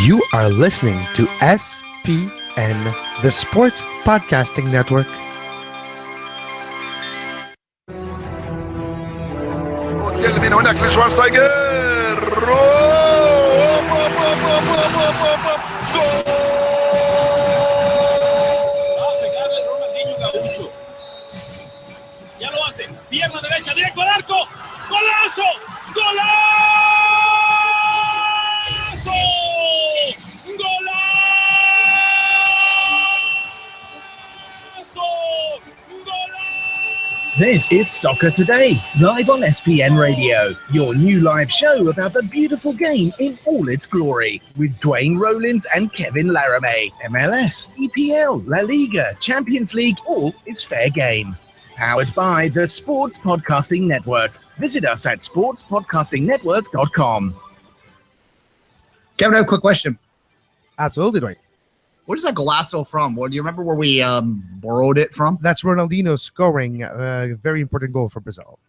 You are listening to SPN, the Sports Podcasting Network. من هناك لشوارزنيجر Ya lo hace, pierna derecha, directo al arco, golazo, golazo, golazo. This is Soccer Today, live on SPN Radio, your new live show about the beautiful game in all its glory, with Duane, Rollins and Kevin Laramee. MLS, EPL, La Liga, Champions League, all is fair game. Powered by the Sports Podcasting Network. Visit us at sportspodcastingnetwork.com. Kevin, I have a quick question. Absolutely, Dwayne. What is that golazo from? Well, do you remember where we borrowed it from? That's Ronaldinho scoring a very important goal for Brazil.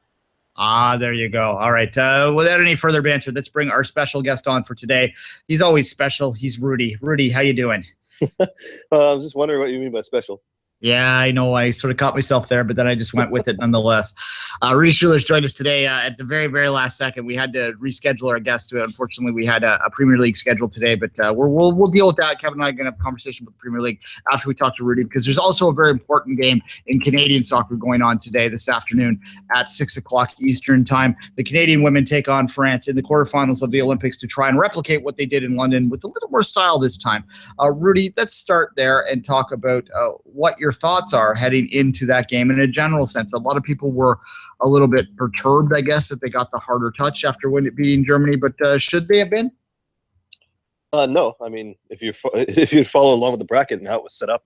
Ah, there you go. All right. Without any further banter, let's bring our special guest on for today. He's always special. He's Rudy. Rudy, how you doing? I was just wondering what you mean by special. Yeah, I know. I sort of caught myself there, but then I just went with it nonetheless. Rudy Schuler's joined us today at the very, very last second. We had to reschedule our guest. Unfortunately, we had a Premier League schedule today, but we'll deal with that. Kevin and I are going to have a conversation with the Premier League after we talk to Rudy, because there's also a very important game in Canadian soccer going on today, this afternoon at 6 o'clock Eastern time. The Canadian women take on France in the quarterfinals of the Olympics to try and replicate what they did in London with a little more style this time. Rudy, let's start there and talk about what your thoughts are heading into that game in a general sense. A lot of people were a little bit perturbed, I guess, that they got the harder touch after beating Germany, but should they have been? No, I mean, if you follow along with the bracket and how it was set up,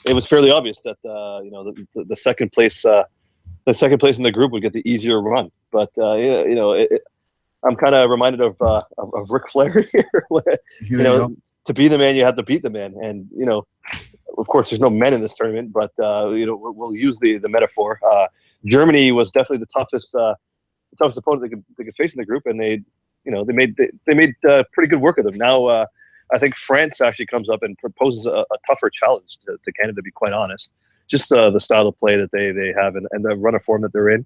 it was fairly obvious that the second place in the group would get the easier run. But I'm kind of reminded of Ric Flair here. To be the man, you have to beat the man, and of course, there's no men in this tournament, but we'll use the metaphor. Germany was definitely the toughest opponent they could face in the group, and they made pretty good work of them. Now, I think France actually comes up and proposes a tougher challenge to Canada. To be quite honest, just the style of play that they have and the run of form that they're in,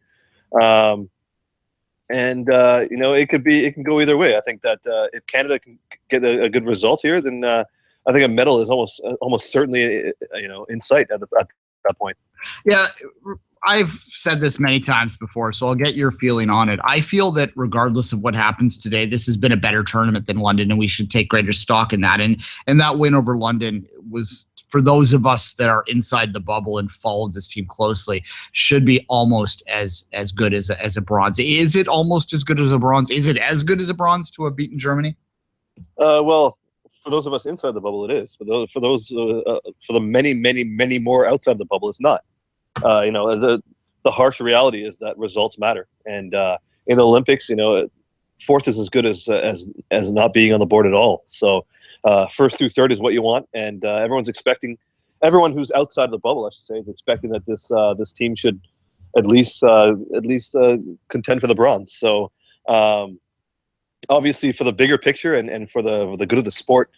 it can go either way. I think that if Canada can get a good result here, then I think a medal is almost certainly in sight at that point. Yeah, I've said this many times before, so I'll get your feeling on it. I feel that regardless of what happens today, this has been a better tournament than London, and we should take greater stock in that. And that win over London was, for those of us that are inside the bubble and followed this team closely, should be almost as good as a bronze. Is it almost as good as a bronze? Is it as good as a bronze to have beaten Germany? Well, for those of us inside the bubble, it is. For the many, many, many more outside the bubble, it's not. The harsh reality is that results matter, and in the Olympics, fourth is as good as not being on the board at all. So first through third is what you want, and everyone who's outside of the bubble, I should say, is expecting that this team should at least contend for the bronze. So. Obviously, for the bigger picture and for the good of the sport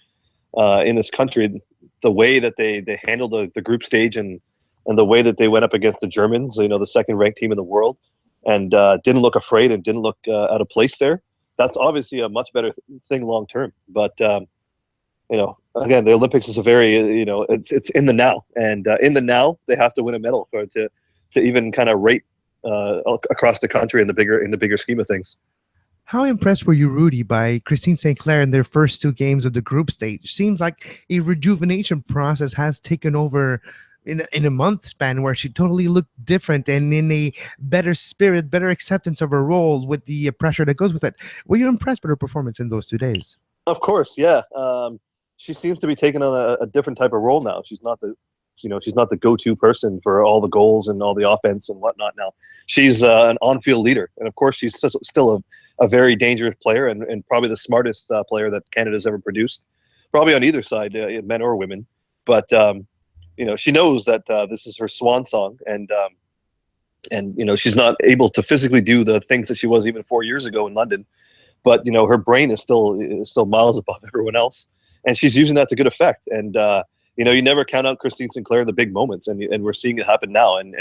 in this country, the way that they handled the group stage and the way that they went up against the Germans, the second-ranked team in the world, and didn't look afraid and didn't look out of place there, that's obviously a much better thing long term. But again, the Olympics is a very it's in the now, and in the now they have to win a medal to even kind of rate across the country in the bigger scheme of things. How impressed were you, Rudy, by Christine St. Clair in their first two games of the group stage? Seems like a rejuvenation process has taken over in a month span, where she totally looked different and in a better spirit, better acceptance of her role with the pressure that goes with it. Were you impressed with her performance in those 2 days? Of course, yeah. She seems to be taking on a different type of role now. She's not the go-to person for all the goals and all the offense and whatnot now. She's an on-field leader. And of course, she's still a very dangerous player and probably the smartest player that Canada's ever produced, probably on either side, men or women. But, she knows that this is her swan song. And she's not able to physically do the things that she was even 4 years ago in London. but her brain is still miles above everyone else, and she's using that to good effect. And you never count out Christine Sinclair in the big moments, and we're seeing it happen now. And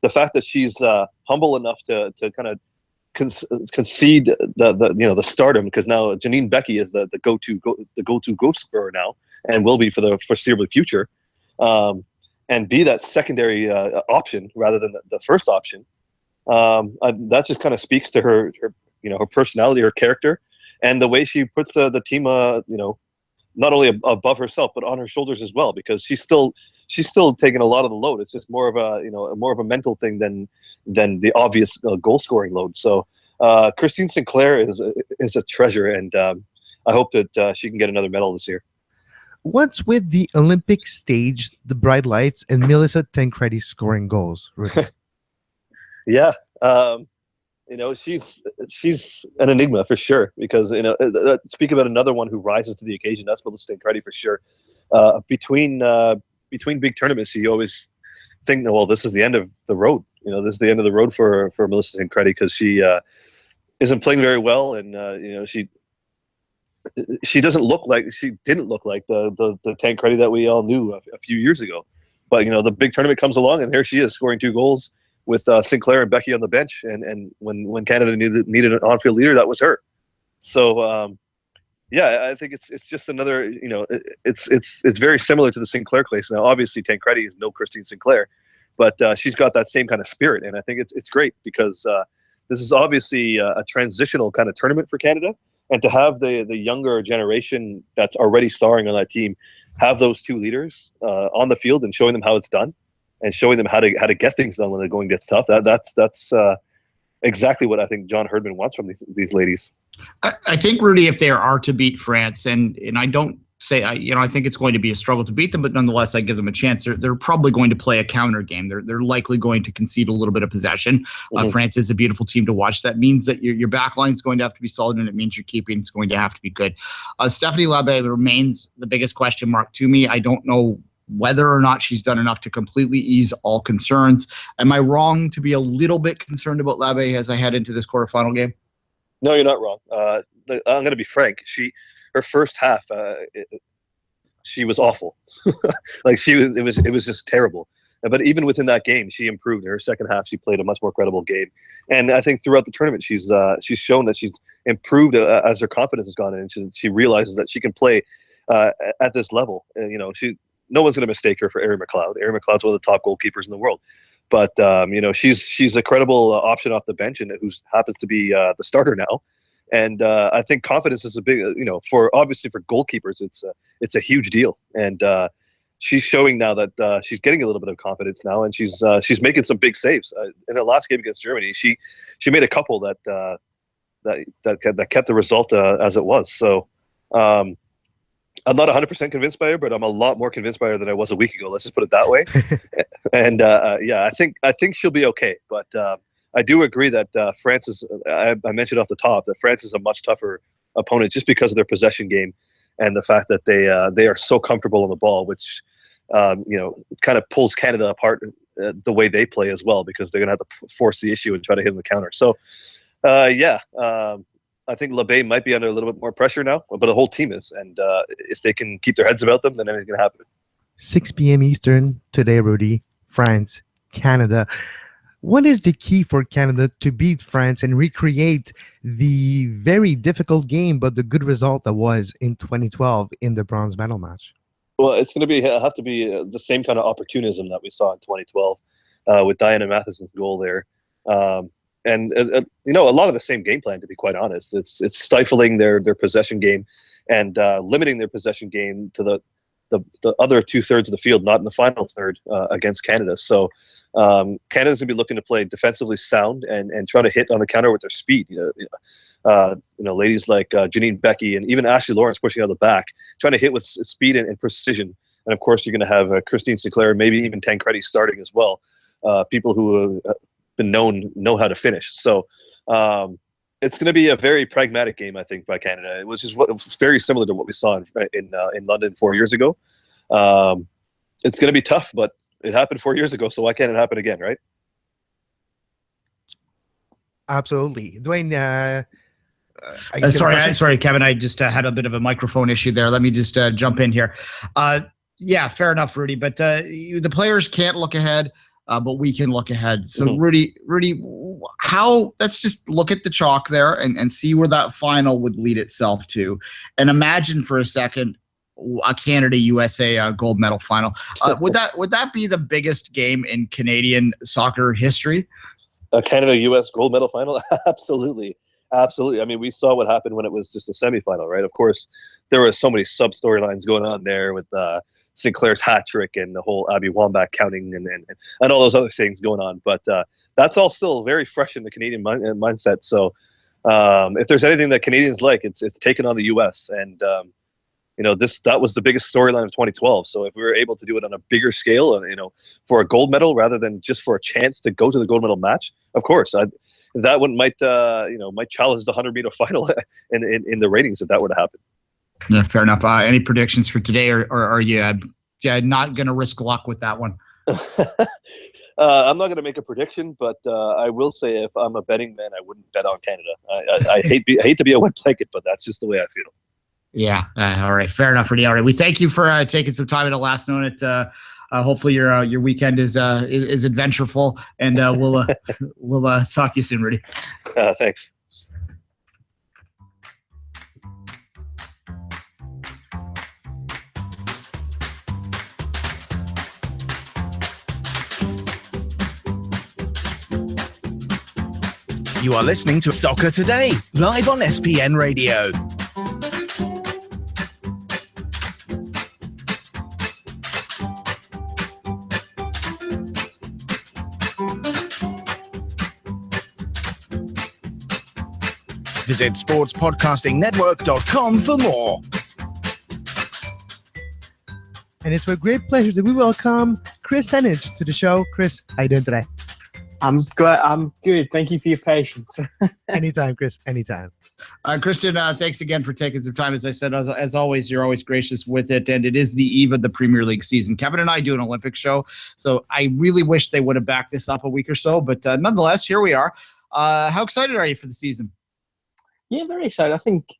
the fact that she's humble enough to kind of concede the stardom, because now Janine Becky is the go-to goal scorer now, and will be for the foreseeable future, and be that secondary option rather than the first option. That just kind of speaks to her personality, her character, and the way she puts the team not only above herself but on her shoulders as well, because she's still taking a lot of the load. It's just more of a mental thing than the obvious goal scoring load. So Christine Sinclair is a treasure, and I hope that she can get another medal this year. What's with the Olympic stage, the bright lights, and Melissa Tancredi scoring goals, Rudy? Yeah, she's an enigma for sure, because speak about another one who rises to the occasion. That's Melissa Tancredi for sure. Between big tournaments, you always think, well, this is the end of the road. This is the end of the road for Melissa Tancredi, because she isn't playing very well, and she didn't look like the Tancredi that we all knew a few years ago. But the big tournament comes along, and here she is scoring 2 goals with Sinclair and Becky on the bench. And when Canada needed an on-field leader, that was her. So yeah, I think it's just another. It's very similar to the Sinclair case. Now, obviously, Tancredi is no Christine Sinclair, but she's got that same kind of spirit, and I think it's great, because this is obviously a transitional kind of tournament for Canada. And to have the younger generation that's already starring on that team have those 2 leaders on the field and showing them how it's done, and showing them how to get things done when the going gets tough, that's exactly what I think John Herdman wants from these ladies. I think, Rudy, if they are to beat France, and I don't say I think it's going to be a struggle to beat them, but nonetheless, I give them a chance. They're probably going to play a counter game. They're likely going to concede a little bit of possession. Mm-hmm. France is a beautiful team to watch. That means that your back line is going to have to be solid, and it means your keeping is going to have to be good. Stephanie Labbe remains the biggest question mark to me. I don't know whether or not she's done enough to completely ease all concerns. Am I wrong to be a little bit concerned about Labbe as I head into this quarterfinal game? No, you're not wrong. I'm going to be frank. Her first half, she was awful. It was just terrible. But even within that game, she improved. In her second half, she played a much more credible game. And I think throughout the tournament, she's shown that she's improved as her confidence has gone in. And she realizes that she can play at this level. And, no one's going to mistake her for Erin McLeod. Erin McLeod's one of the top goalkeepers in the world. But she's a credible option off the bench, and who happens to be the starter now. And I think confidence is a big, for goalkeepers, it's a huge deal. And she's showing now that she's getting a little bit of confidence now, and she's making some big saves. In the last game against Germany, she made a couple that kept the result as it was. So I'm not 100% convinced by her, but I'm a lot more convinced by her than I was a week ago. Let's just put it that way. And yeah, I think she'll be okay. But I do agree that France is. I mentioned off the top that France is a much tougher opponent just because of their possession game and the fact that they are so comfortable on the ball, which kind of pulls Canada apart the way they play as well, because they're going to have to force the issue and try to hit them the counter. So I think Labbe might be under a little bit more pressure now, but the whole team is. And if they can keep their heads about them, then anything's going to happen. 6 p.m. Eastern today, Rudy. France, Canada. What is the key for Canada to beat France and recreate the very difficult game, but the good result that was in 2012 in the bronze medal match? Well, it's going to have to be the same kind of opportunism that we saw in 2012 with Diana Matheson's goal there. And a lot of the same game plan, to be quite honest. It's stifling their possession game and limiting their possession game to the other 2/3 of the field, not in the final third against Canada. So Canada's going to be looking to play defensively sound and try to hit on the counter with their speed. Ladies like Janine Becky and even Ashley Lawrence pushing out the back, trying to hit with speed and precision. And of course, you're going to have Christine Sinclair, maybe even Tancredi starting as well. People who have been know how to finish. So it's going to be a very pragmatic game, I think, by Canada, which is very similar to what we saw in London 4 years ago. It's going to be tough, but it happened 4 years ago, so why can't it happen again, right? Absolutely. Duane, Sorry, Kevin. I just had a bit of a microphone issue there. Let me just jump in here. Yeah, fair enough, Rudy. But the players can't look ahead, but we can look ahead. So, Rudy, let's just look at the chalk there and see where that final would lead itself to. And imagine for a second a Canada-USA gold medal final. Would that be the biggest game in Canadian soccer history? A Canada-US gold medal final? Absolutely. Absolutely. I mean, we saw what happened when it was just a semifinal, right? Of course, there were so many sub-storylines going on there with Sinclair's hat trick and the whole Abby Wambach counting and all those other things going on. But that's all still very fresh in the Canadian mindset. So if there's anything that Canadians like, it's taking on the U.S. And, that was the biggest storyline of 2012. So if we were able to do it on a bigger scale, for a gold medal rather than just for a chance to go to the gold medal match, of course, that one might challenge the 100-meter final in the ratings if that were to happen. Yeah, fair enough. Any predictions for today, or are you not going to risk luck with that one? I'm not going to make a prediction, but I will say if I'm a betting man, I wouldn't bet on Canada. I hate to be a wet blanket, but that's just the way I feel. Yeah. All right. Fair enough, Rudy. All right. We thank you for taking some time at the last minute. Hopefully your weekend is adventureful, and we'll talk to you soon, Rudy. Thanks. You are listening to Soccer Today, live on SPN Radio. Visit sportspodcastingnetwork.com for more. And it's with great pleasure that we welcome Kris Heneage to the show. Kris, how you doing today? I'm good. Thank you for your patience. Anytime, Kris. Anytime. Christian, thanks again for taking some time. As I said, as always, you're always gracious with it. And it is the eve of the Premier League season. Kevin and I do an Olympic show, so I really wish they would have backed this up a week or so. But nonetheless, here we are. How excited are you for the season? Yeah, very excited. I think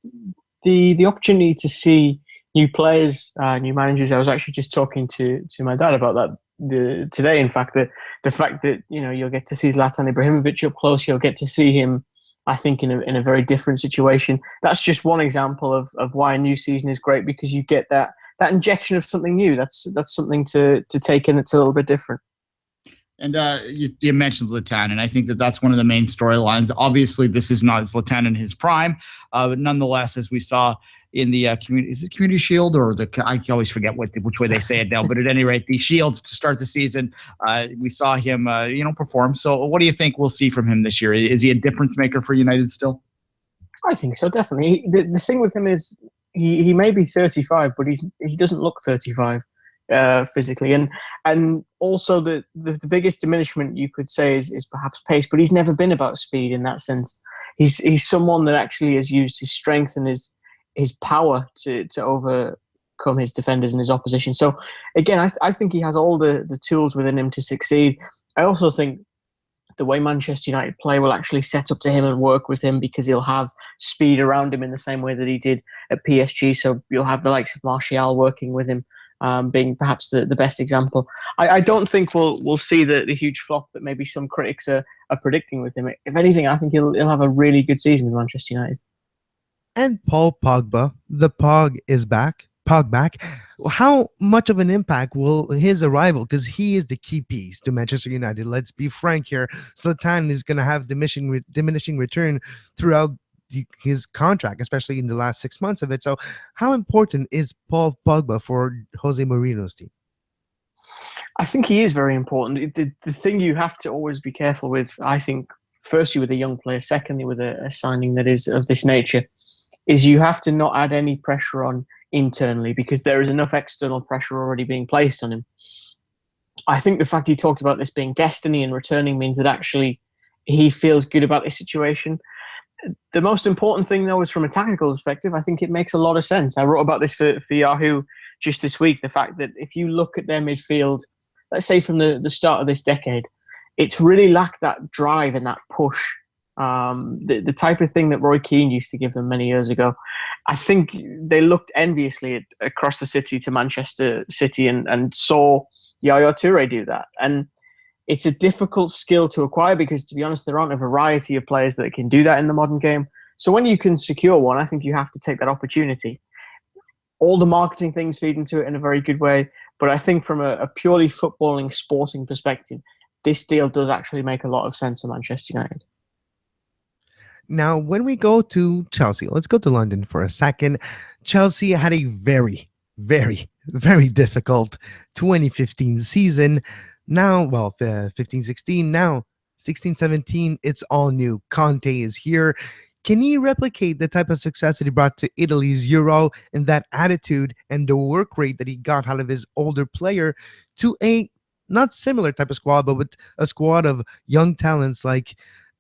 the opportunity to see new players, new managers. I was actually just talking to my dad about that today. In fact, the fact that you'll get to see Zlatan Ibrahimovic up close, you'll get to see him, I think, in a very different situation. That's just one example of why a new season is great, because you get that injection of something new. That's something to take in that's a little bit different. And you mentioned Zlatan, and I think that's one of the main storylines. Obviously, this is not Zlatan in his prime, but nonetheless, as we saw in the Community Shield, or I always forget which way they say it now, but at any rate, the Shield to start the season, we saw him perform. So what do you think we'll see from him this year? Is he a difference maker for United still? I think so, definitely. The thing with him is he may be 35, but he doesn't look 35. Physically, and also the biggest diminishment you could say is perhaps pace, but he's never been about speed in that sense. He's someone that actually has used his strength and his power to overcome his defenders and his opposition. So again, I think he has all the tools within him to succeed. I also think the way Manchester United play will actually set up to him and work with him, because he'll have speed around him in the same way that he did at PSG. So you'll have the likes of Martial working with him, being perhaps the best example. I don't think we'll see the huge flop that maybe some critics are predicting with him. If anything, I think he'll have a really good season with Manchester United. And Paul Pogba, the Pog is back. Pog back. How much of an impact will his arrival, because he is the key piece to Manchester United. Let's be frank here. Zlatan is going to have diminishing return throughout his contract, especially in the last 6 months of it. So how important is Paul Pogba for Jose Mourinho's team? I think he is very important. The thing you have to always be careful with, I think, firstly with a young player, secondly with a signing that is of this nature, is you have to not add any pressure on internally, because there is enough external pressure already being placed on him. I think the fact he talked about this being destiny and returning means that actually he feels good about this situation. The most important thing, though, is from a tactical perspective, I think it makes a lot of sense. I wrote about this for Yahoo just this week, the fact that if you look at their midfield, let's say from the start of this decade, it's really lacked that drive and that push The type of thing that Roy Keane used to give them many years ago. I think they looked enviously across the city to Manchester City and saw Yaya Toure do that. And it's a difficult skill to acquire because, to be honest, there aren't a variety of players that can do that in the modern game. So when you can secure one, I think you have to take that opportunity. All the marketing things feed into it in a very good way. But I think from a purely footballing, sporting perspective, this deal does actually make a lot of sense for Manchester United. Now, when we go to Chelsea, let's go to London for a second. Chelsea had a very, very, very difficult 2015 season. Now, well, the 15-16, now 16-17, it's all new. Conte is here. Can he replicate the type of success that he brought to Italy's Euro and that attitude and the work rate that he got out of his older player to a not similar type of squad, but with a squad of young talents like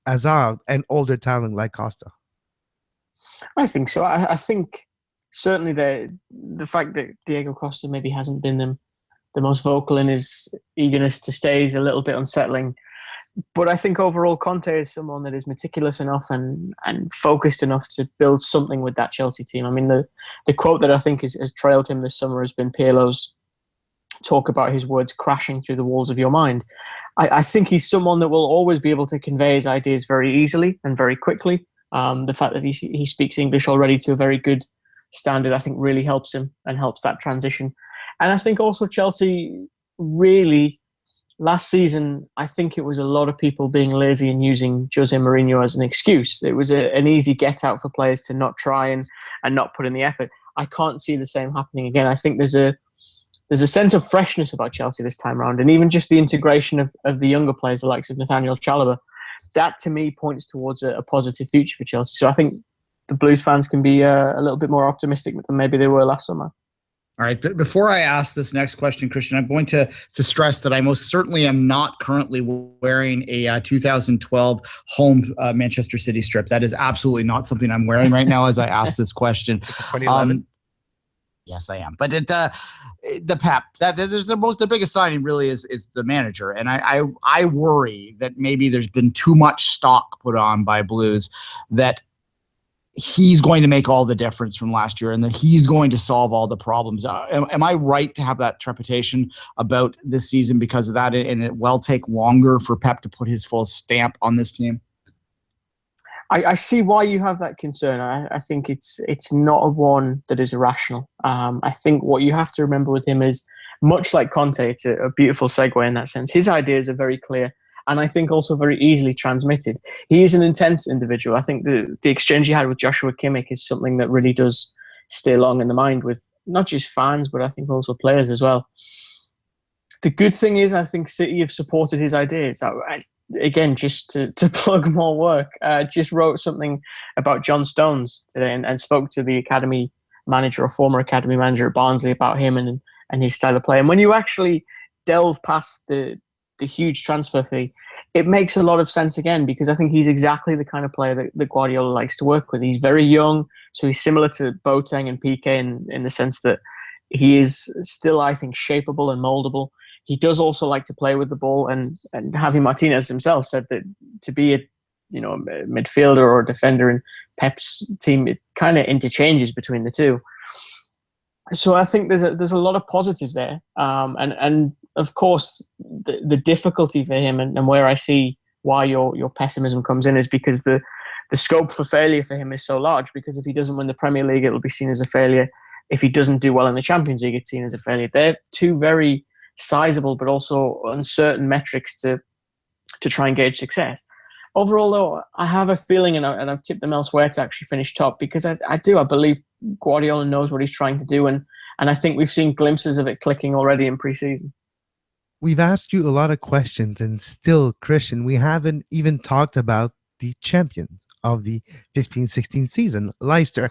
Hazard and older talent like Costa? I think so. I think certainly the fact that Diego Costa maybe hasn't been the most vocal in his eagerness to stay is a little bit unsettling. But I think overall Conte is someone that is meticulous enough and focused enough to build something with that Chelsea team. I mean, the quote that I think has trailed him this summer has been Pirlo's talk about his words crashing through the walls of your mind. I think he's someone that will always be able to convey his ideas very easily and very quickly. The fact that he speaks English already to a very good standard, I think really helps him and helps that transition. And I think also Chelsea really, last season, I think it was a lot of people being lazy and using Jose Mourinho as an excuse. It was an easy get out for players to not try and not put in the effort. I can't see the same happening again. I think there's a sense of freshness about Chelsea this time around, and even just the integration of the younger players, the likes of Nathaniel Chalobah, that to me points towards a positive future for Chelsea. So I think the Blues fans can be a little bit more optimistic than maybe they were last summer. All right. But before I ask this next question, Christian, I'm going to stress that I most certainly am not currently wearing a 2012 home Manchester City strip. That is absolutely not something I'm wearing right now as I ask this question. 2011. Yes, I am. But the Pep, there's the biggest signing really is the manager. And I worry that maybe there's been too much stock put on by Blues that he's going to make all the difference from last year and that he's going to solve all the problems. Am I right to have that trepidation about this season because of that? And it will take longer for Pep to put his full stamp on this team? I see why you have that concern. I think it's not a one that is irrational. I think what you have to remember with him is, much like Conte, it's a beautiful segue in that sense. His ideas are very clear and I think also very easily transmitted. He is an intense individual. I think the exchange he had with Joshua Kimmich is something that really does stay long in the mind with not just fans, but I think also players as well. The good thing is, I think City have supported his ideas. Again, just to plug more work, just wrote something about John Stones today and spoke to the academy manager or former academy manager at Barnsley about him and his style of play. And when you actually delve past the huge transfer fee, it makes a lot of sense again, because I think he's exactly the kind of player that Guardiola likes to work with. He's very young, so he's similar to Boateng and Piqué in the sense that he is still, I think, shapeable and moldable. He does also like to play with the ball, and Javi Martinez himself said that to be a midfielder or a defender in Pep's team, it kind of interchanges between the two. So I think there's a lot of positives there, and of course the difficulty for him and where I see why your pessimism comes in is because the scope for failure for him is so large. Because if he doesn't win the Premier League, it'll be seen as a failure. If he doesn't do well in the Champions League, it's seen as a failure. They're two very sizable but also uncertain metrics to try and gauge success. Overall, though, I have a feeling, and I've tipped them elsewhere to actually finish top, because I believe Guardiola knows what he's trying to do, and I think we've seen glimpses of it clicking already in pre-season. We've asked you a lot of questions, and still, Christian, we haven't even talked about the champions of the 15-16 season, Leicester.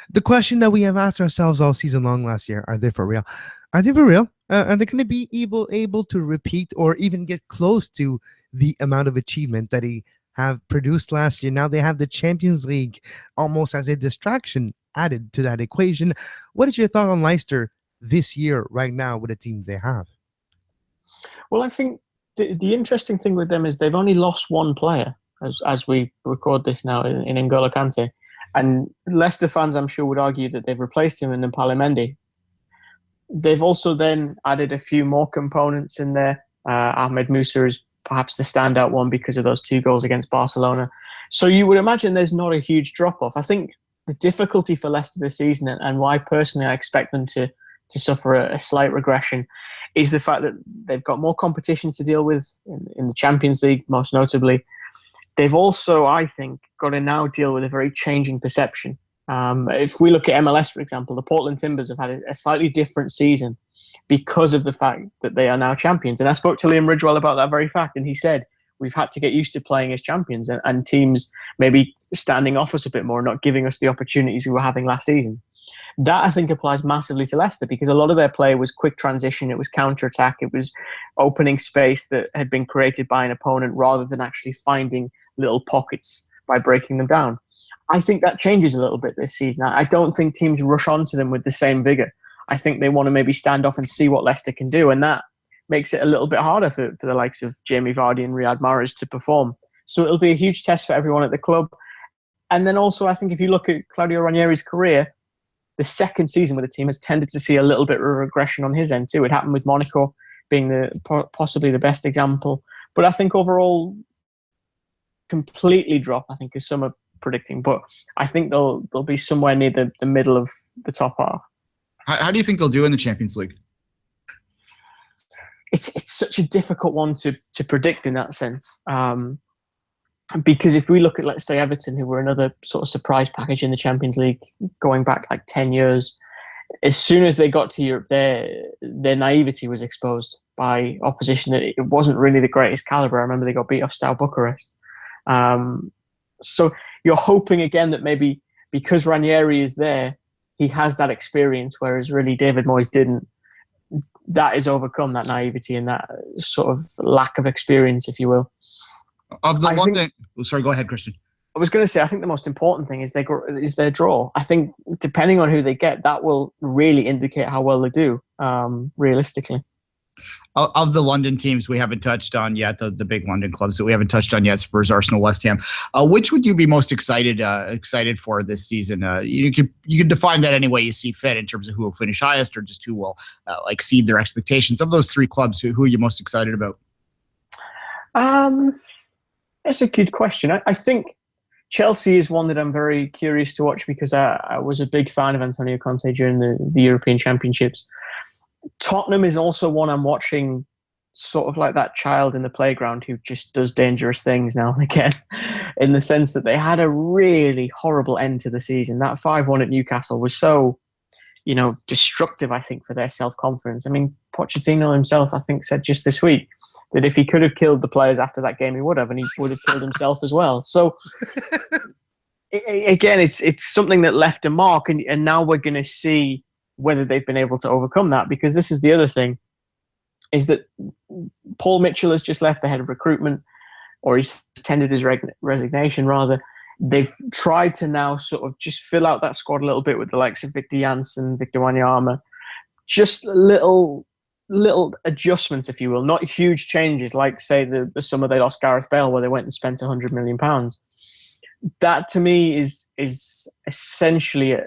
The question that we have asked ourselves all season long last year: are they for real? Are they for real? Are they going to be able to repeat or even get close to the amount of achievement that he have produced last year? Now they have the Champions League almost as a distraction added to that equation. What is your thought on Leicester this year right now with the team they have? Well, I think the interesting thing with them is they've only lost one player. as we record this now in N'Golo Kante. And Leicester fans, I'm sure, would argue that they've replaced him in N'Pale Mendy. They've also then added a few more components in there. Ahmed Musa is perhaps the standout one because of those 2 goals against Barcelona. So you would imagine there's not a huge drop-off. I think the difficulty for Leicester this season, and why personally I expect them to suffer a slight regression, is the fact that they've got more competitions to deal with in the Champions League, most notably. They've also, I think, got to now deal with a very changing perception. If we look at MLS, for example, the Portland Timbers have had a slightly different season because of the fact that they are now champions. And I spoke to Liam Ridgewell about that very fact, and he said, we've had to get used to playing as champions and teams maybe standing off us a bit more, not giving us the opportunities we were having last season. That, I think, applies massively to Leicester because a lot of their play was quick transition, it was counter-attack, it was opening space that had been created by an opponent rather than actually finding little pockets by breaking them down. I think that changes a little bit this season. I don't think teams rush onto them with the same vigour. I think they want to maybe stand off and see what Leicester can do, and that makes it a little bit harder for the likes of Jamie Vardy and Riyad Mahrez to perform. So it'll be a huge test for everyone at the club. And then also, I think if you look at Claudio Ranieri's career, the second season with the team has tended to see a little bit of regression on his end too. It happened with Monaco being possibly the best example. But I think overall, completely drop, I think, is some are predicting. But I think they'll be somewhere near the middle of the top half. How do you think they'll do in the Champions League? It's such a difficult one to predict in that sense. Because if we look at, let's say, Everton, who were another sort of surprise package in the Champions League going back like 10 years, as soon as they got to Europe, their naivety was exposed by opposition. That it wasn't really the greatest calibre. I remember they got beat off Steaua Bucharest. So you're hoping again that maybe because Ranieri is there, he has that experience, whereas really David Moyes didn't. That is overcome, that naivety and that sort of lack of experience, if you will. Sorry, go ahead, Christian. I was going to say, I think the most important thing is their draw. I think depending on who they get, that will really indicate how well they do, realistically. Of the London teams we haven't touched on yet, the big London clubs that we haven't touched on yet, Spurs, Arsenal, West Ham, which would you be most excited for this season? You can define that any way you see fit in terms of who will finish highest or just who will exceed their expectations. Of those 3 clubs, who are you most excited about? That's a good question. I think Chelsea is one that I'm very curious to watch because I was a big fan of Antonio Conte during the European Championships. Tottenham is also one I'm watching, sort of like that child in the playground who just does dangerous things now and again, in the sense that they had a really horrible end to the season. That 5-1 at Newcastle was so, destructive, I think, for their self-confidence. I mean, Pochettino himself, I think, said just this week that if he could have killed the players after that game, he would have, and he would have killed himself as well. So, again, it's something that left a mark, and now we're going to see whether they've been able to overcome that, because this is the other thing, is that Paul Mitchell has just left the head of recruitment, or he's tendered his resignation, rather. They've tried to now sort of just fill out that squad a little bit with the likes of Victor Janssen, Victor Wanyama, just little adjustments, if you will, not huge changes like, say, the summer they lost Gareth Bale where they went and spent £100 million. That, to me, is essentially a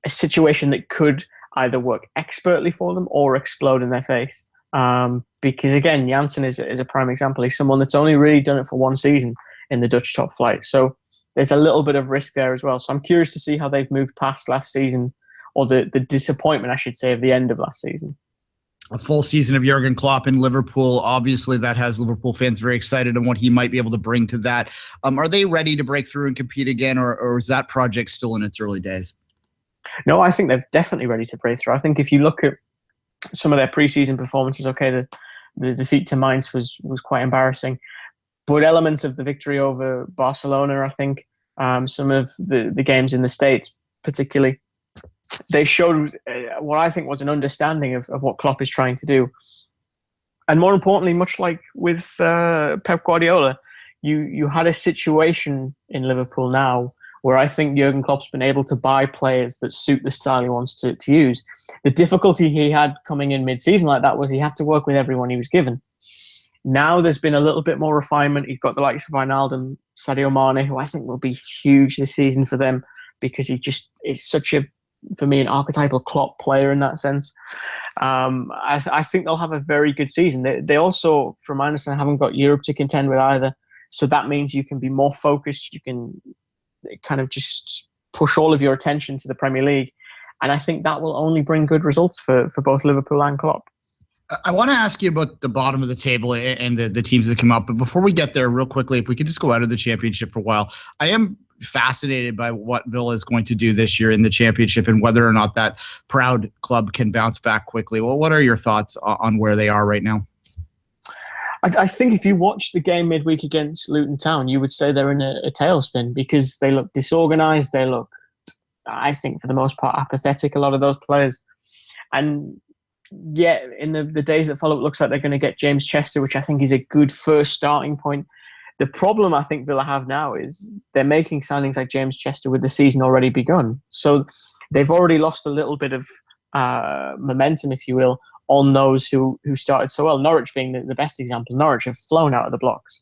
situation that could either work expertly for them or explode in their face. Because, again, Janssen is a prime example. He's someone that's only really done it for one season in the Dutch top flight. So there's a little bit of risk there as well. So I'm curious to see how they've moved past last season, or the disappointment, I should say, of the end of last season. A full season of Jurgen Klopp in Liverpool. Obviously, that has Liverpool fans very excited on what he might be able to bring to that. Are they ready to break through and compete again, or is that project still in its early days? No, I think they're definitely ready to break through. I think if you look at some of their preseason performances, okay, the defeat to Mainz was quite embarrassing, but elements of the victory over Barcelona, I think, some of the games in the States particularly, they showed what I think was an understanding of what Klopp is trying to do. And more importantly, much like with Pep Guardiola, you had a situation in Liverpool now where I think Jurgen Klopp's been able to buy players that suit the style he wants to use. The difficulty he had coming in mid-season like that was he had to work with everyone he was given. Now there's been a little bit more refinement. He's got the likes of Wijnaldum Sadio Mane, who I think will be huge this season for them because he just is such for me, an archetypal Klopp player in that sense. I think they'll have a very good season. They also, from my understanding, haven't got Europe to contend with either. So that means you can be more focused. You can kind of just push all of your attention to the Premier League. And I think that will only bring good results for both Liverpool and Klopp. I want to ask you about the bottom of the table and the teams that come up. But before we get there, real quickly, if we could just go out of the championship for a while. I am fascinated by what Villa is going to do this year in the championship and whether or not that proud club can bounce back quickly. Well, what are your thoughts on where they are right now? I think if you watch the game midweek against Luton Town, you would say they're in a tailspin because they look disorganised. They look, I think, for the most part, apathetic, a lot of those players. And yet, in the days that follow, it looks like they're going to get James Chester, which I think is a good first starting point. The problem I think Villa have now is they're making signings like James Chester with the season already begun. So they've already lost a little bit of momentum, if you will, on those who started so well. Norwich being the best example. Norwich have flown out of the blocks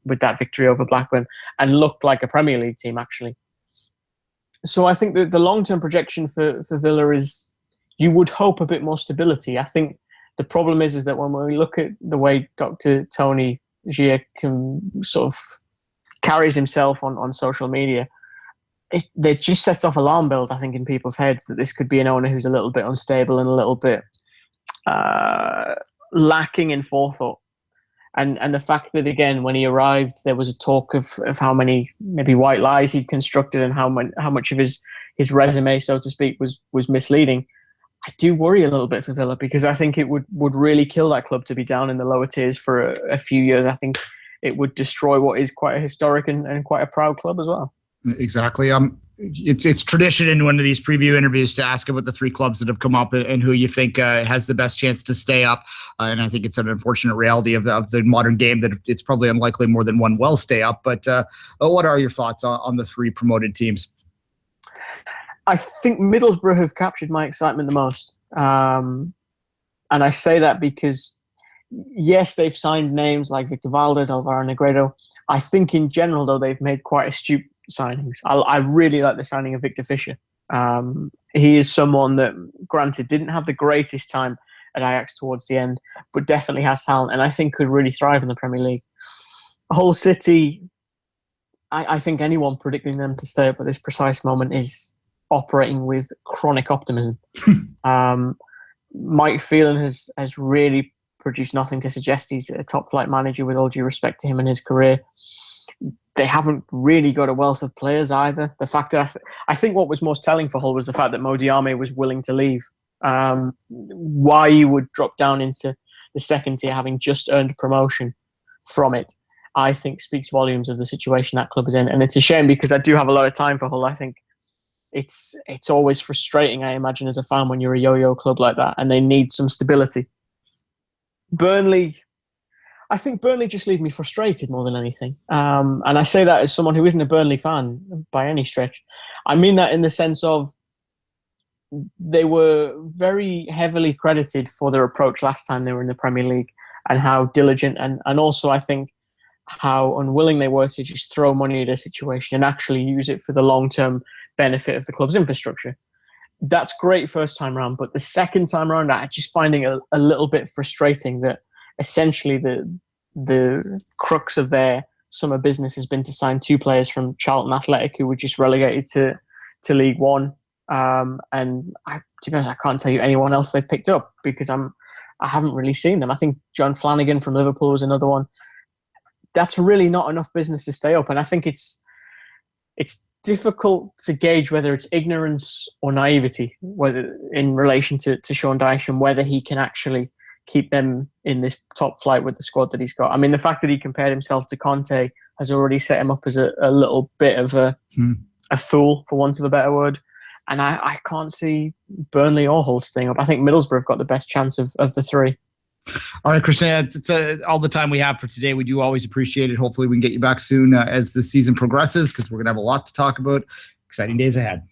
with that victory over Blackburn and looked like a Premier League team, actually. So I think that the long-term projection for Villa is, you would hope, a bit more stability. I think the problem is that when we look at the way Dr. Tony Gia can sort of carries himself on social media, it just sets off alarm bells, I think, in people's heads that this could be an owner who's a little bit unstable and a little bit lacking in forethought. And the fact that, again, when he arrived, there was a talk of how many maybe white lies he'd constructed and how much of his resume, so to speak, was misleading. I do worry a little bit for Villa because I think it would really kill that club to be down in the lower tiers for a few years. I think it would destroy what is quite a historic and quite a proud club as well. Exactly. It's tradition in one of these preview interviews to ask about the three clubs that have come up and who you think has the best chance to stay up. And I think it's an unfortunate reality of the modern game that it's probably unlikely more than one will stay up. But what are your thoughts on the three promoted teams? I think Middlesbrough have captured my excitement the most. And I say that because, yes, they've signed names like Victor Valdez, Alvaro Negredo. I think in general, though, they've made quite astute signings. I really like the signing of Victor Fischer. He is someone that, granted, didn't have the greatest time at Ajax towards the end, but definitely has talent and I think could really thrive in the Premier League. Hull City, I think anyone predicting them to stay up at this precise moment is operating with chronic optimism. Mike Phelan has really produced nothing to suggest he's a top flight manager, with all due respect to him and his career. They haven't really got a wealth of players either. The fact that I think what was most telling for Hull was the fact that Mo Diame was willing to leave. Why you would drop down into the second tier having just earned promotion from it, I think speaks volumes of the situation that club is in. And it's a shame because I do have a lot of time for Hull. I think it's always frustrating, I imagine, as a fan when you're a yo-yo club like that and they need some stability. Burnley, I think Burnley just leave me frustrated more than anything. And I say that as someone who isn't a Burnley fan by any stretch. I mean that in the sense of they were very heavily credited for their approach last time they were in the Premier League and how diligent and also I think how unwilling they were to just throw money at a situation and actually use it for the long-term benefit of the club's infrastructure. That's great first time round, but the second time round, I just finding a little bit frustrating that essentially the crux of their summer business has been to sign two players from Charlton Athletic who were just relegated to League One. And to be honest, I can't tell you anyone else they've picked up because I haven't really seen them. I think John Flanagan from Liverpool was another one. That's really not enough business to stay up, and I think it's difficult to gauge whether it's ignorance or naivety, whether in relation to Sean Dyche and whether he can actually keep them in this top flight with the squad that he's got. I mean, the fact that he compared himself to Conte has already set him up as a little bit of a fool, for want of a better word. And I can't see Burnley or Hull staying up. I think Middlesbrough have got the best chance of the three. All right, Kris, it's all the time we have for today. We do always appreciate it. Hopefully we can get you back soon as the season progresses because we're going to have a lot to talk about. Exciting days ahead.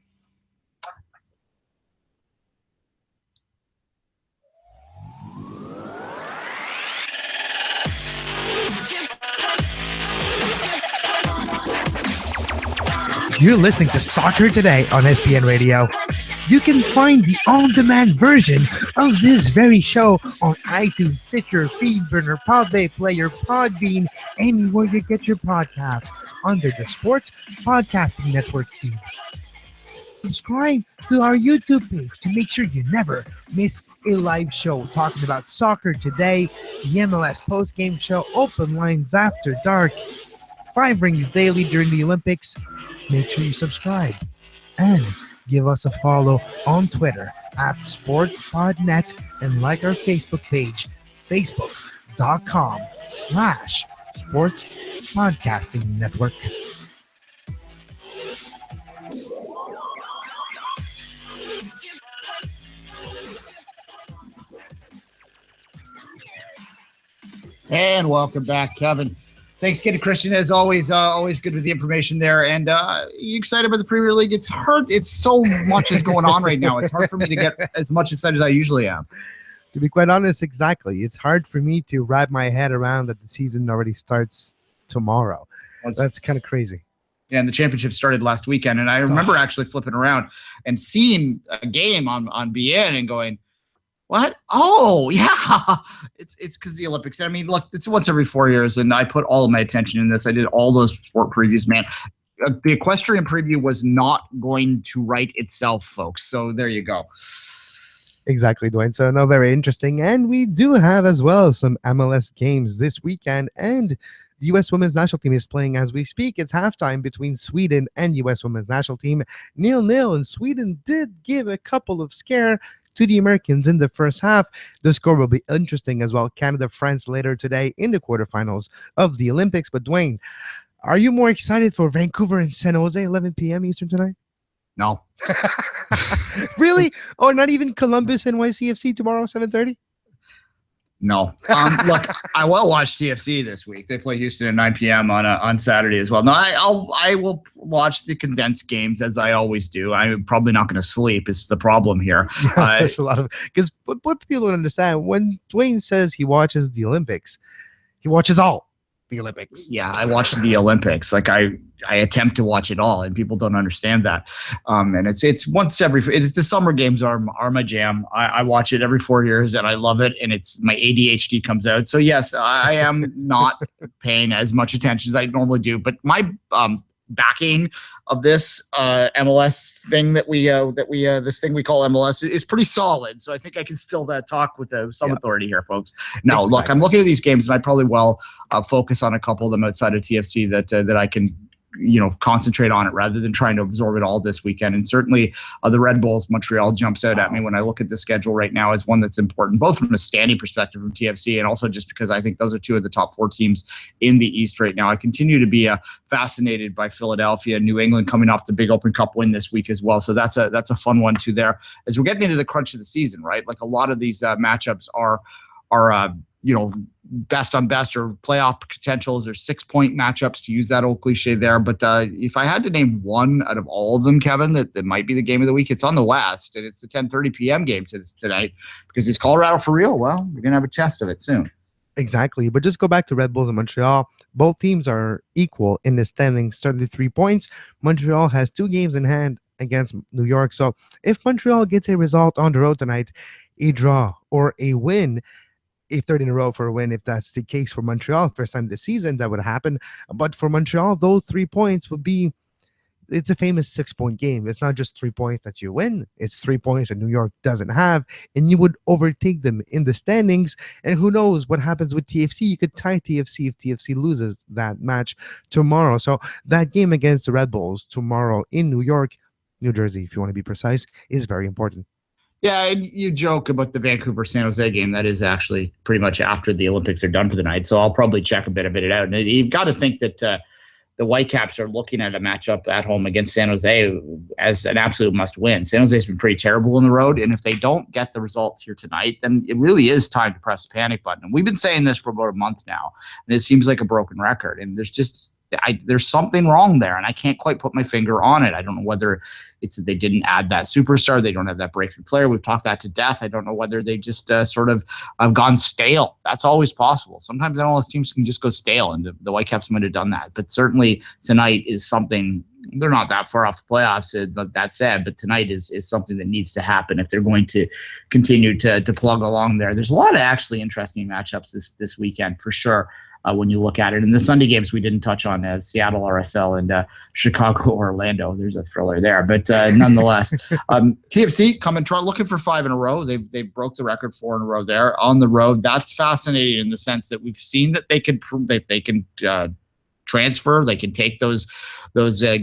You're listening to Soccer Today on SPN Radio. You can find the on-demand version of this very show on iTunes, Stitcher, Feedburner, Podbay Player, Podbean, anywhere you get your podcasts under the Sports Podcasting Network feed. Subscribe to our YouTube page to make sure you never miss a live show talking about soccer today, the MLS post-game show, open lines after dark, 5 rings daily during the Olympics. Make sure you subscribe and give us a follow on Twitter at SportsPodNet and like our Facebook page, facebook.com/Sports Podcasting Network. And welcome back, Kevin. Thanks again to Christian, as always. Always good with the information there. And you excited about the Premier League? It's hard. It's so much is going on right now. It's hard for me to get as much excited as I usually am. To be quite honest, exactly. It's hard for me to wrap my head around that the season already starts tomorrow. That's kind of crazy. Yeah, and the championship started last weekend. And I remember actually flipping around and seeing a game on BN and going, what? Oh, yeah. It's because the Olympics. I mean, look, it's once every 4 years, and I put all of my attention in this. I did all those sport previews, man. The equestrian preview was not going to write itself, folks. So there you go. Exactly, Duane. So, no, very interesting. And we do have as well some MLS games this weekend. And the U.S. women's national team is playing as we speak. It's halftime between Sweden and U.S. women's national team. 0-0. And Sweden did give a couple of scare to the Americans in the first half. The score will be interesting as well. Canada, France later today in the quarterfinals of the Olympics. But Duane, are you more excited for Vancouver and San Jose, 11 p.m. Eastern tonight? No. Really? Or not even Columbus and NYCFC tomorrow, 7:30? No. Look, I will watch TFC this week. They play Houston at 9 p.m. on Saturday as well. No, I will watch the condensed games as I always do. I'm probably not going to sleep is the problem here. There's a lot of because what people don't understand, when Duane says he watches the Olympics, he watches all the Olympics. Yeah, I watch the Olympics. Like I attempt to watch it all, and people don't understand that. And it's once every. It's the summer games are my jam. I watch it every 4 years, and I love it. And it's my ADHD comes out. So yes, I am not paying as much attention as I normally do. But my backing of this MLS thing that we this thing we call MLS is pretty solid. So I think I can still talk with some authority here, folks. No, exactly. Look, I'm looking at these games, and I probably will focus on a couple of them outside of TFC that I can concentrate on it rather than trying to absorb it all this weekend. And certainly the Red Bulls Montreal jumps out at me when I look at the schedule right now as one that's important, both from a standing perspective from TFC and also just because I think those are two of the top 4 teams in the East right now. I continue to be fascinated by Philadelphia, New England coming off the big Open Cup win this week as well. So that's a fun one too there as we're getting into the crunch of the season, right? Like a lot of these matchups are best on best or playoff potentials or 6-point matchups, to use that old cliche there. But if I had to name one out of all of them, Kevin, that might be the game of the week, it's on the West, and it's the 10:30 p.m. game tonight because it's Colorado for real. Well, we're going to have a test of it soon. Exactly. But just go back to Red Bulls and Montreal. Both teams are equal in the standings, 33 points. Montreal has 2 games in hand against New York. So if Montreal gets a result on the road tonight, a draw or a win, a third in a row for a win, if that's the case for Montreal, first time this season that would happen. But for Montreal, those 3 points would be, it's a famous 6-point game. It's not just 3 points that you win. It's 3 points that New York doesn't have, and you would overtake them in the standings. And who knows what happens with TFC? You could tie TFC if TFC loses that match tomorrow. So that game against the Red Bulls tomorrow in New York, New Jersey, if you want to be precise, is very important. Yeah, and you joke about the Vancouver-San Jose game. That is actually pretty much after the Olympics are done for the night, so I'll probably check a bit of it out. And you've got to think that the Whitecaps are looking at a matchup at home against San Jose as an absolute must-win. San Jose's been pretty terrible on the road, and if they don't get the results here tonight, then it really is time to press the panic button. And we've been saying this for about a month now, and it seems like a broken record. And there's something wrong there, and I can't quite put my finger on it. I don't know whether it's that they didn't add that superstar, they don't have that breakthrough player. We've talked that to death. I don't know whether they just sort of have gone stale. That's always possible. Sometimes MLS teams can just go stale, and the Whitecaps might have done that. But certainly tonight is something they're not that far off the playoffs. That said, but tonight is something that needs to happen if they're going to continue to plug along there. There's a lot of actually interesting matchups this weekend for sure. When you look at it, and the Sunday games we didn't touch on, Seattle RSL and Chicago Orlando. There's a thriller there, but nonetheless, TFC looking for 5 in a row. They broke the record 4 in a row there on the road. That's fascinating in the sense that we've seen that they can prove that they can transfer. They can take those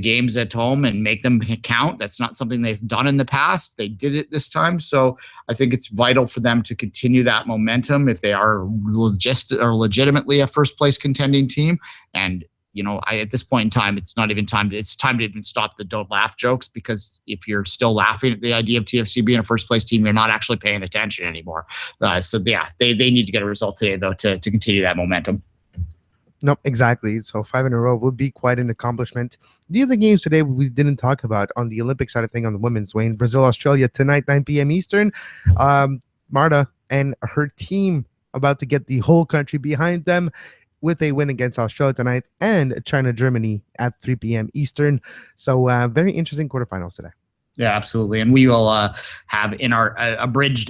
games at home and make them count. That's not something they've done in the past. They did it this time. So I think it's vital for them to continue that momentum if they are legitimately a first place contending team. And, at this point in time, it's not even time. It's time to even stop the don't laugh jokes, because if you're still laughing at the idea of TFC being a first place team, you're not actually paying attention anymore. They need to get a result today, though, to continue that momentum. No, exactly. So 5 in a row would be quite an accomplishment. The other games today we didn't talk about on the Olympic side of thing on the women's, Duane. Brazil, Australia tonight, 9 p.m. Eastern. Marta and her team about to get the whole country behind them with a win against Australia tonight, and China, Germany at 3 p.m. Eastern. So very interesting quarterfinals today. Yeah, absolutely. And we will have in our abridged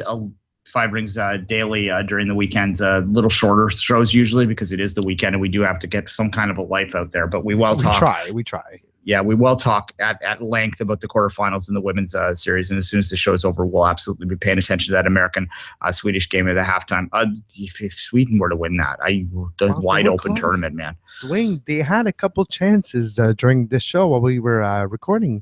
5 Rings daily during the weekends, little shorter shows usually, because it is the weekend and we do have to get some kind of a life out there. But we try. Yeah, we will talk at length about the quarterfinals in the women's series. And as soon as the show's over, we'll absolutely be paying attention to that American-Swedish game at the halftime. If Sweden were to win that, wide open tournament, man. Duane, they had a couple chances during this show while we were recording.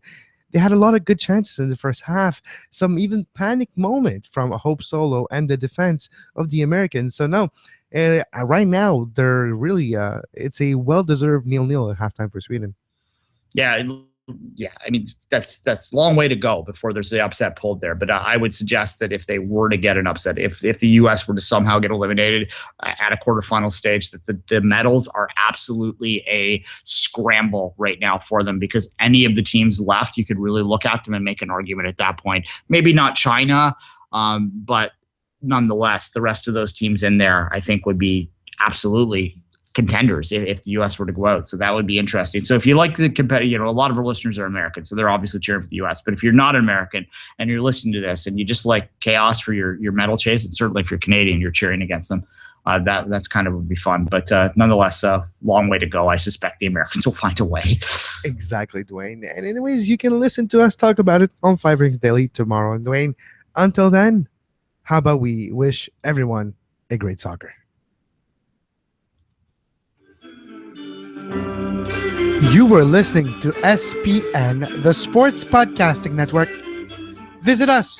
They had a lot of good chances in the first half, some even panic moment from Hope Solo and the defense of the Americans. So no, right now they're really it's a well-deserved 0-0 at halftime for Sweden. Yeah. I mean, that's a long way to go before there's the upset pulled there. But I would suggest that if they were to get an upset, if the U.S. were to somehow get eliminated at a quarterfinal stage, that the medals are absolutely a scramble right now for them, because any of the teams left, you could really look at them and make an argument at that point. Maybe not China, but nonetheless, the rest of those teams in there, I think, would be absolutely contenders if the U.S. were to go out. So that would be interesting. So if you like the competitive, a lot of our listeners are American, so they're obviously cheering for the U.S. But if you're not American and you're listening to this and you just like chaos for your medal chase, and certainly if you're Canadian, you're cheering against them, that's kind of would be fun. But nonetheless, a long way to go. I suspect the Americans will find a way. Exactly, Duane. And anyways, you can listen to us talk about it on 5 Rings Daily tomorrow. And Duane, until then, how about we wish everyone a great soccer? You were listening to SPN, the Sports Podcasting Network. Visit us,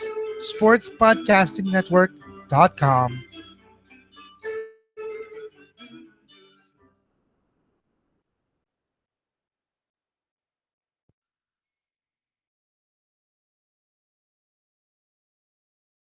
sportspodcastingnetwork.com.